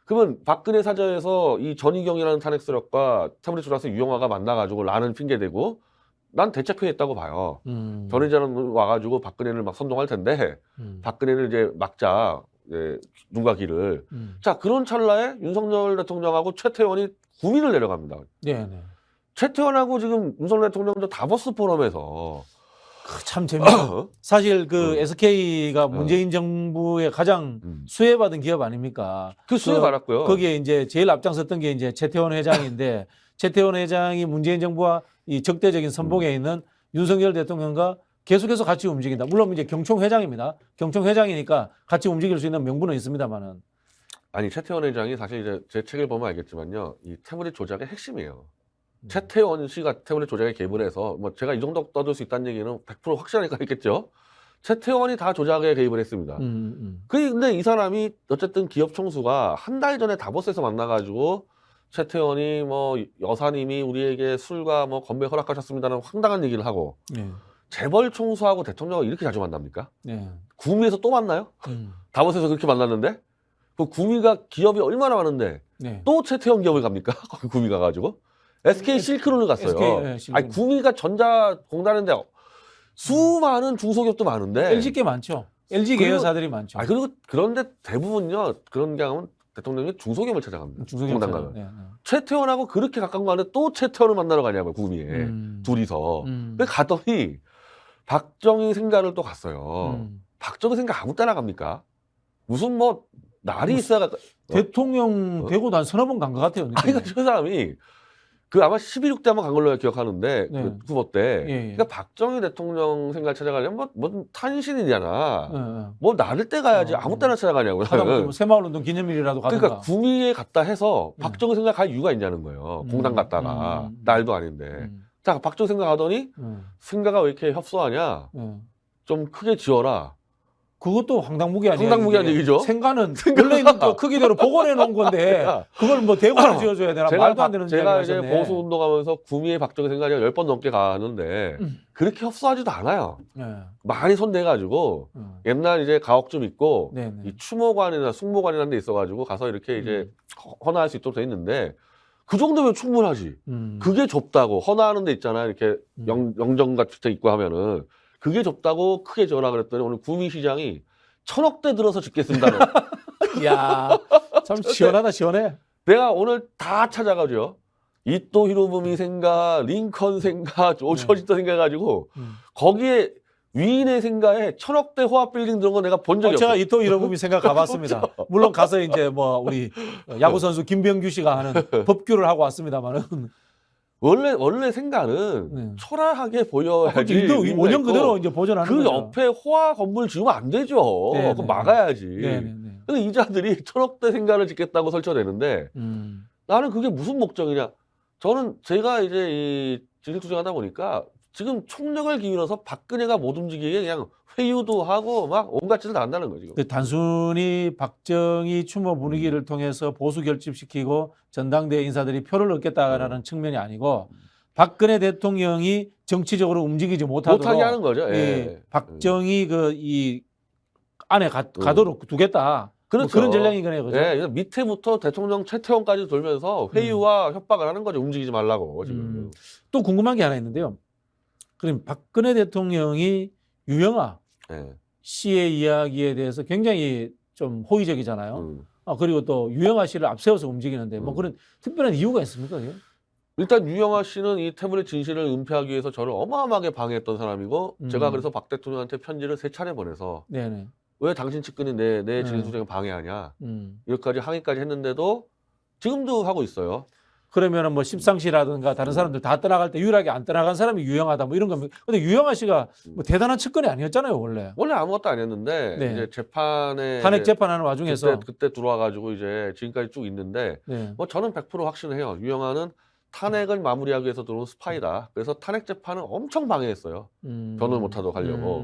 그러면 박근혜 사저에서 이 전희경이라는 탄핵 세력과 태블릿 조작세 유영하가 만나가지고 라는 핑계대고 난 대책회의했다고 봐요. 변호자는 와가지고 박근혜를 막 선동할 텐데 박근혜를 이제 막자. 눈과 귀를. 자 그런 찰나에 윤석열 대통령하고 최태원이 구민을 내려갑니다. 네. 최태원하고 지금 윤석열 대통령도 다보스 포럼에서 참 재밌어. 사실 그 SK가 문재인 정부의 가장 수혜받은 기업 아닙니까? 그 수혜 받았고요. 거기에 이제 제일 앞장섰던 게 이제 최태원 회장인데 최태원 회장이 문재인 정부와 이 적대적인 선봉에 있는 윤석열 대통령과 계속해서 같이 움직인다. 물론 이제 경총 회장입니다. 경총 회장이니까 같이 움직일 수 있는 명분은 있습니다만은. 아니 최태원 회장이 사실 이제 제 책을 보면 알겠지만요, 이 태블릿 조작의 핵심이에요. 최태원 씨가 태블릿 조작에 개입을 해서 뭐 제가 이 정도 떠들 수 있다는 얘기는 100% 확실하니까 있겠죠. 최태원이 다 조작에 개입을 했습니다. 근데 이 사람이 어쨌든 기업 총수가 한 달 전에 다보스에서 만나가지고 최태원이 뭐 여사님이 우리에게 술과 뭐 건배 허락하셨습니다는 황당한 얘기를 하고 재벌 총수하고 대통령을 이렇게 자주 만납니까? 구미에서 또 만나요? 다보스에서 그렇게 만났는데 그 구미가 기업이 얼마나 많은데 또 최태원 기업을 갑니까? 거기 구미 가가지고 SK 실크론을 갔어요. 아니 구미가 전자공단인데 수많은 중소기업도 많은데 LG 꽤 많죠. LG 계열사들이 많죠. 아 그리고 그런데 대부분요 그런 게 하면 대통령이 중소기업을 찾아갑니다. 공단 가면. 최태원하고 그렇게 가까운 거 하는데 또 최태원을 만나러 가냐고요 구미에 둘이서. 갔더니 박정희 생가를 또 갔어요. 박정희 생가 아무 때나 갑니까? 무슨 뭐 날이 있어야 대통령 되고 난 서너 번 간 것 같아요. 아니 그러니까 그 사람이 그 아마 11.6대 한번 간 걸로 기억하는데 네. 그 후보 때 예, 예. 그러니까 박정희 대통령 생각 찾아가려면 뭐 탄신이잖아. 예, 예. 뭐 나를 때 가야지 아무 때나 찾아가냐고. 하다못해 나는. 뭐 새마을운동 기념일이라도 가든가. 그러니까 구미에 갔다 해서 음. 박정희 생각 갈 이유가 있냐는 거예요. 공당 갔다가 날도 아닌데. 자 박정희 생각 하더니 생각가 왜 이렇게 협소하냐. 좀 크게 지어라. 그것도 황당무계한 황당무계한 얘기죠. 생가는 원래 있는 그 크기대로 복원해 놓은 건데 그걸 뭐 대구로 지어줘야 되나 말도 안 되는 제가 이야기를 이제 하셨네. 보수 운동하면서 구미에 박정희 생각이 10번 넘게 가는데 그렇게 협소하지도 않아요. 예. 많이 손대가지고 옛날 이제 가옥 좀 있고 네네. 이 추모관이나 숙모관이라는 데 있어가지고 가서 이렇게 이제 헌화할 수 있도록 돼 있는데 그 정도면 충분하지. 그게 좁다고 헌화하는 데 있잖아요. 이렇게 영정각 주택 있고 하면은 그게 좁다고 크게 지어라 그랬더니 오늘 구미시장이 1000억대 들어서 짓겠습니다는. 이야, 참 시원하다 시원해. 내가 오늘 다 찾아가죠. 이토 히로부미 생각, 링컨 생각, 오쇼지토 생각 해가지고 거기에 위인의 생가에 1000억대 호합 빌딩 들어온 거 내가 본 적이 제가 없어요. 이토 히로부미 생각 가봤습니다. 물론 가서 이제 뭐 우리 야구 선수 김병규 씨가 하는 법규를 하고 왔습니다만은. 원래 생가는 초라하게 보여야지. 이거 5년 있고 그대로 이제 보존하는 그 거죠. 옆에 호화 건물 지으면 안 되죠. 네네. 그거 막아야지. 네네네. 근데 이자들이 1000억대 생가를 짓겠다고 설쳐내는데 나는 그게 무슨 목적이냐. 저는 제가 이제 이 진실투쟁하다 보니까 지금 총력을 기울여서 박근혜가 못 움직이게 그냥 회유도 하고 막 온갖 짓을 다 한다는 거지. 그 단순히 박정희 추모 분위기를 통해서 보수 결집시키고 전당대회 인사들이 표를 얻겠다라는 측면이 아니고 박근혜 대통령이 정치적으로 움직이지 못하도록 못하게 하는 거죠. 예. 이 박정희 그 이 안에 가도록 두겠다. 그렇죠. 뭐 그런 전략이거네요. 그죠? 예, 밑에부터 대통령 최태원까지 돌면서 회유와 협박을 하는 거죠. 움직이지 말라고 지금. 또 궁금한 게 하나 있는데요. 그럼 박근혜 대통령이 유영아 예. 씨의 이야기에 대해서 굉장히 좀 호의적이잖아요. 그리고 또 유영아 씨를 앞세워서 움직이는데 뭐 그런 특별한 이유가 있습니까? 그게? 일단 유영아 씨는 이 태블릿 진실을 은폐하기 위해서 저를 어마어마하게 방해했던 사람이고 제가 그래서 박 대통령한테 편지를 3차례 보내서 네네. 왜 당신 측근이 내 진실투쟁을 방해하냐 이렇게까지 항의까지 했는데도 지금도 하고 있어요. 그러면은 뭐 심상시라든가 다른 사람들 다 떠나갈 때 유일하게 안 떠나간 사람이 유영하다 뭐 이런 겁니다. 근데 유영아 씨가 뭐 대단한 측근이 아니었잖아요 원래. 원래 아무것도 안 했는데 네. 이제 재판에 탄핵 재판하는 와중에서 그때 들어와가지고 이제 지금까지 쭉 있는데 네. 뭐 저는 100% 확신해요. 유영아는 탄핵을 마무리하기 위해서 들어온 스파이다. 그래서 탄핵 재판을 엄청 방해했어요. 변호 못하도록 하려고.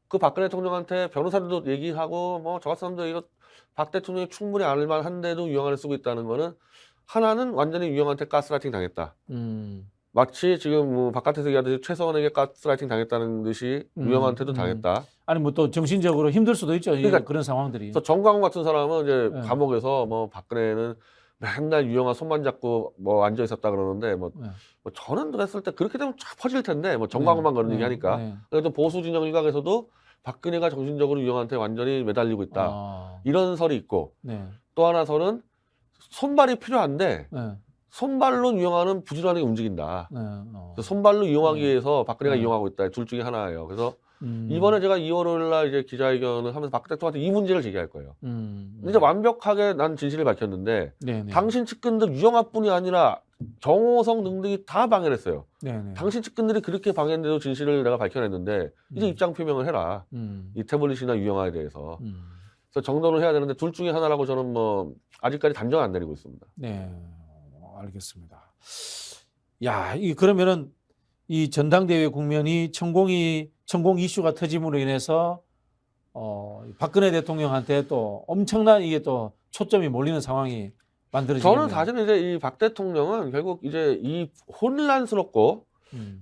그 박근혜 대통령한테 변호사들도 얘기하고 뭐 저 같은 사람도 이거 박 대통령이 충분히 알만한데도 유영아를 쓰고 있다는 거는 하나는 완전히 유영한테 가스라이팅 당했다. 마치 지금 뭐 바깥에서 얘기하듯이 최서원에게 가스라이팅 당했다는 듯이 유영한테도 당했다. 아니 뭐 또 정신적으로 힘들 수도 있죠. 그러니까 그런 상황들이. 그래서 정광훈 같은 사람은 이제 네. 감옥에서 뭐 박근혜는 맨날 유영아 손만 잡고 뭐 앉아 있었다 그러는데 뭐 저는 그랬을 때 그렇게 되면 쫙 퍼질 텐데 뭐 정광훈만 그런 얘기 하니까. 그래도 보수 진영 일각에서도 박근혜가 정신적으로 유영한테 완전히 매달리고 있다. 이런 설이 있고 또 하나 설은 손발이 필요한데 손발로 유영하는 부지런하게 움직인다. 손발로 이용하기 위해서 박근혜가 이용하고 있다. 둘 중에 하나예요. 그래서 이번에 제가 2월 5일 날 이제 기자회견을 하면서 박 대통령한테 이 문제를 제기할 거예요. 이제 완벽하게 난 진실을 밝혔는데 당신 측근들 유영아뿐이 아니라 정호성 등등이 다 방해를 했어요. 당신 측근들이 그렇게 방해했는데도 진실을 내가 밝혀냈는데 이제 입장 표명을 해라. 이 태블릿이나 유영아에 대해서. 그래서 정돈을 해야 되는데 둘 중에 하나라고 저는 뭐 아직까지 단정 안 내리고 있습니다. 네, 알겠습니다. 야, 이 그러면은 이 전당대회 국면이 천공 이슈가 터짐으로 인해서 박근혜 대통령한테 또 엄청난 이게 또 초점이 몰리는 상황이 만들어지겠네요. 저는 사실은 이제 이 박 대통령은 결국 이제 이 혼란스럽고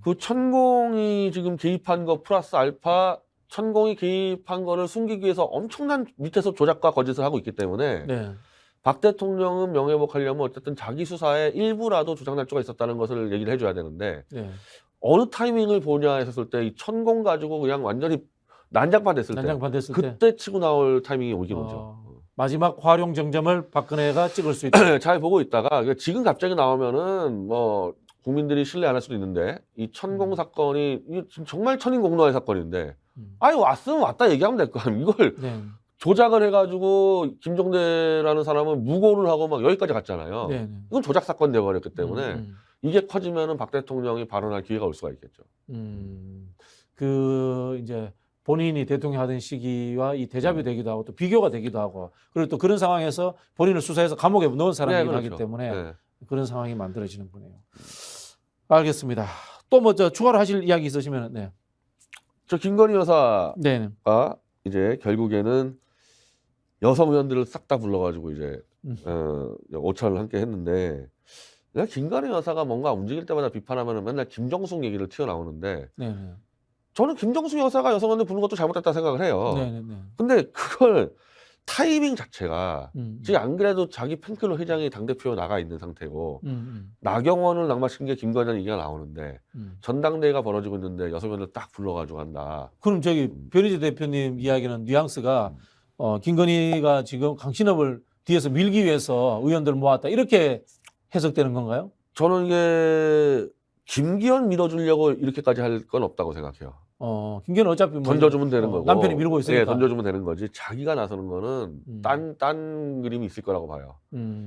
그 천공이 지금 개입한 거 플러스 알파 천공이 개입한 거를 숨기기 위해서 엄청난 밑에서 조작과 거짓을 하고 있기 때문에 박 대통령은 명예회복하려면 어쨌든 자기 수사에 일부라도 조작 날조가 있었다는 것을 얘기를 해줘야 되는데 어느 타이밍을 보냐 했을 때 이 천공 가지고 그냥 완전히 난장판 됐을 때 그때 치고 나올 타이밍이 오긴 오죠. 마지막 활용 정점을 박근혜가 찍을 수 있다. 잘 보고 있다가 지금 갑자기 나오면은 뭐 국민들이 신뢰 안 할 수도 있는데 이 천공 사건이 정말 천인공노할 사건인데 아유 왔으면 왔다 얘기하면 될 거 아니에요. 이걸 조작을 해가지고 김종대라는 사람은 무고를 하고 막 여기까지 갔잖아요. 네, 네. 이건 조작 사건 돼버렸기 때문에 음. 이게 커지면은 박 대통령이 발언할 기회가 올 수가 있겠죠. 그 이제 본인이 대통령 하던 시기와 이 대자뷰 되기도 하고 또 비교가 되기도 하고 그리고 또 그런 상황에서 본인을 수사해서 감옥에 넣은 사람이긴 네, 그렇죠. 하기 때문에 네. 그런 상황이 만들어지는 거네요. 알겠습니다. 또 뭐 저 추가로 하실 이야기 있으시면 네. 저 김건희 여사가 네. 이제 결국에는 여성 의원들을 싹 다 불러가지고 이제 오찬을 함께 했는데 내가 김건희 여사가 뭔가 움직일 때마다 비판하면 맨날 김정숙 얘기를 튀어나오는데 네, 네. 저는 김정숙 여사가 여성 의원들 부른 것도 잘못됐다 생각을 해요. 네, 네, 네. 근데 그걸 타이밍 자체가 음. 지금 안 그래도 자기 팬클럽 회장이 당대표 나가 있는 상태고 음. 나경원을 낙마시킨 게 김건희 얘기가 나오는데 음. 전당대회가 벌어지고 있는데 여성 의원들 딱 불러가지고 한다. 그럼 저기 변희재 대표님 이야기는 뉘앙스가 김건희가 지금 강신업을 뒤에서 밀기 위해서 의원들 모았다 이렇게 해석되는 건가요? 저는 이게 김기현 밀어주려고 이렇게까지 할 건 없다고 생각해요. 김기현은 어차피 뭐 던져주면 되는 거고 남편이 밀고 있으니까. 예, 던져주면 되는 거지 자기가 나서는 거는 딴 그림이 있을 거라고 봐요.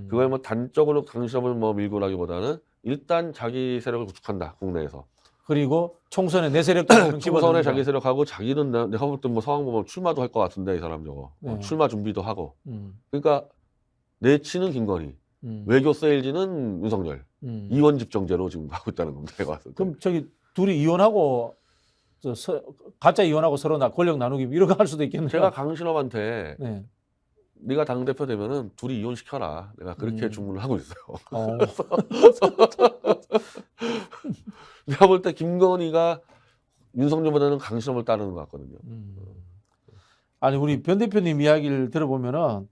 그걸 뭐 단적으로 강신업을 뭐 밀고라기보다는 일단 자기 세력을 구축한다 국내에서. 그리고 총선에 내 세력도 총선에 자기 세력하고 자기는 내가 볼 때 뭐 상황 보면 출마도 할 것 같은데 이 사람 저거 네. 출마 준비도 하고. 음. 그러니까 내치는 김건희, 외교 세일즈는 윤석열, 이원 집정제로 지금 하고 있다는 겁니다. 제가 봤을 때. 그럼 저기 둘이 이혼하고 가짜 이혼하고 서로 권력 나누기 이런 거 할 수도 있겠네요. 제가 강신업한테 네. 네가 당대표 되면은 둘이 이혼시켜라. 내가 그렇게 주문을 하고 있어요. 내가 볼 때 김건희가 윤석열보다는 강신업을 따르는 것 같거든요. 아니 우리 변 대표님 이야기를 들어보면은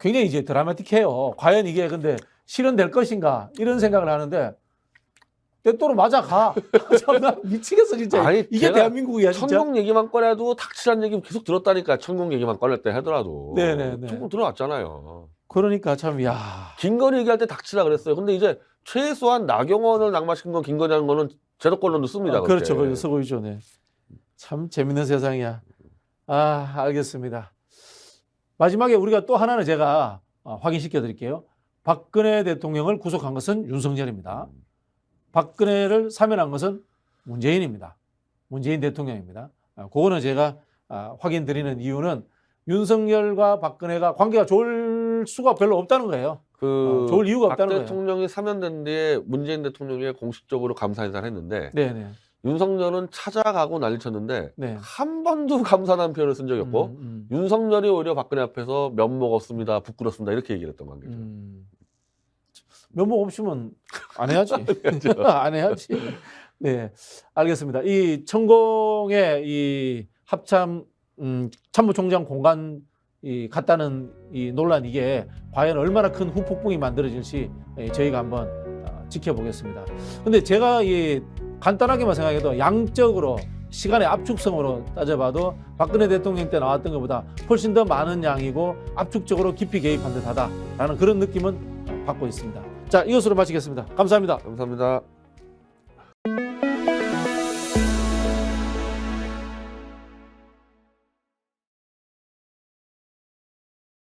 굉장히 이제 드라마틱해요. 과연 이게 근데 실현될 것인가 이런 생각을 하는데 때또로 맞아가. 나 미치겠어 진짜. 아니, 이게 제가 대한민국이야 진짜. 천공 얘기만 꺼내도 닥치란 얘기 계속 들었다니까. 천공 얘기만 꺼낼 때 하더라도. 네네네. 천공 들어왔잖아요. 그러니까 참 야. 김건희 얘기할 때 닥치라 그랬어요. 근데 이제 최소한 나경원을 낙마시킨 건 김건희라는 거는 제도권론도 씁니다. 그렇죠. 그렇죠. 쓰고 있죠. 네. 참 재밌는 세상이야. 알겠습니다. 마지막에 우리가 또 하나는 제가 확인시켜 드릴게요. 박근혜 대통령을 구속한 것은 윤석열입니다. 박근혜를 사면한 것은 문재인입니다. 문재인 대통령입니다. 그거는 제가 확인 드리는 이유는 윤석열과 박근혜가 관계가 좋을 수가 별로 없다는 거예요. 좋을 이유가 박 없다는 거예요. 대통령이 사면된 뒤에 문재인 대통령이 공식적으로 감사 인사를 했는데 네네. 윤석열은 찾아가고 난리쳤는데 네. 한 번도 감사한 표현을 쓴 적이 없고 윤석열이 오히려 박근혜 앞에서 면목 없습니다, 부끄럽습니다 이렇게 얘기를 했던 관계죠. 면목 없으면 안 해야지. 안 해야지. 네, 알겠습니다. 이 천공의 이 합참 참모총장 공간 갔다는 이 논란 이게 과연 얼마나 큰 후폭풍이 만들어질지 저희가 한번 지켜보겠습니다. 근데 제가 간단하게만 생각해도 양적으로 시간의 압축성으로 따져봐도 박근혜 대통령 때 나왔던 것보다 훨씬 더 많은 양이고 압축적으로 깊이 개입한 듯하다라는 그런 느낌은 받고 있습니다. 자, 이것으로 마치겠습니다. 감사합니다. 감사합니다.